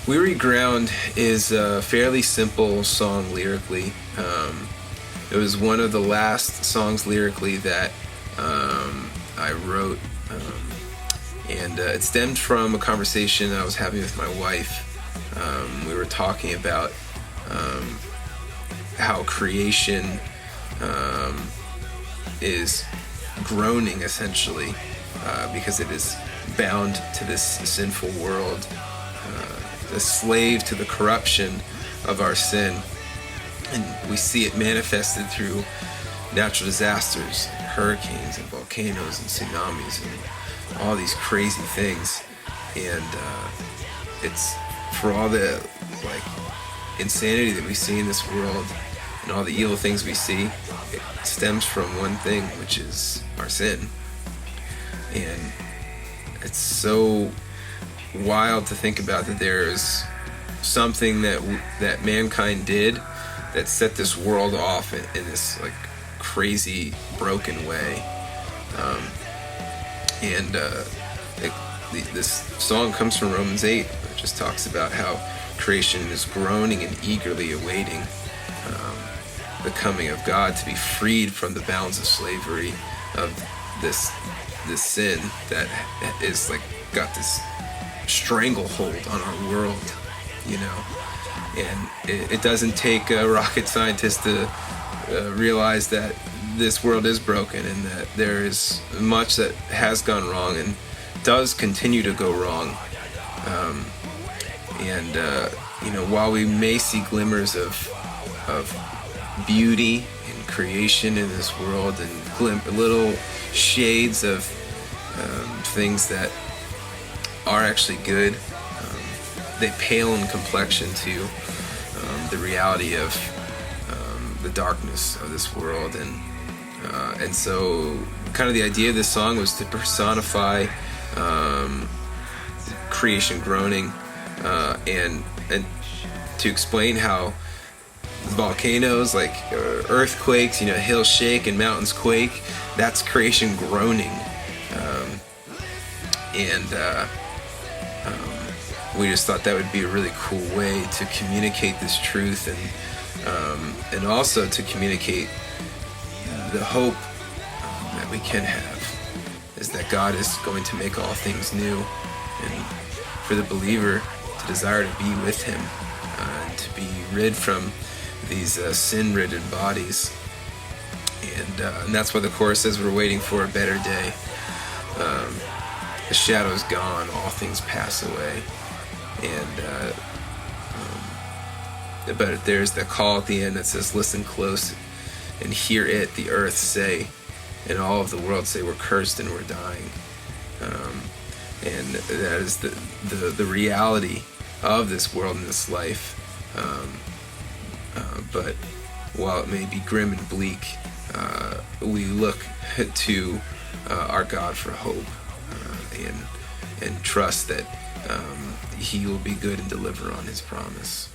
Weary Ground is a fairly simple song lyrically. It was one of the last songs lyrically that I wrote, and it stemmed from a conversation I was having with my wife. We were talking about how creation is groaning essentially because it is bound to this sinful world, a slave to the corruption of our sin. And we see it manifested through natural disasters, hurricanes and volcanoes and tsunamis and all these crazy things. And it's for all the insanity that we see in this world and all the evil things we see, it stems from one thing, which is our sin. And it's so wild to think about that there is something that mankind did that set this world off in this crazy broken way. This song comes from Romans 8. It just talks about how creation is groaning and eagerly awaiting the coming of God to be freed from the bounds of slavery of this sin that is got this stranglehold on our world, and it doesn't take a rocket scientist to realize that this world is broken and that there is much that has gone wrong and does continue to go wrong. While we may see glimmers of beauty and creation in this world and little shades of things that are actually good, they pale in complexion to the reality of the darkness of this world. And so kind of the idea of this song was to personify creation groaning, and to explain how volcanoes, earthquakes, hills shake and mountains quake. That's creation groaning, we just thought that would be a really cool way to communicate this truth, and also to communicate the hope that we can have, is that God is going to make all things new, and for the believer to desire to be with Him, and to be rid from these sin-ridden bodies. And that's why the chorus says we're waiting for a better day. The shadow's gone, all things pass away. But there's the call at the end that says, listen close and hear it, the earth say, and all of the world say, we're cursed and we're dying. And that is the reality of this world and this life. But while it may be grim and bleak, we look to our God for hope, and trust that He will be good and deliver on His promise.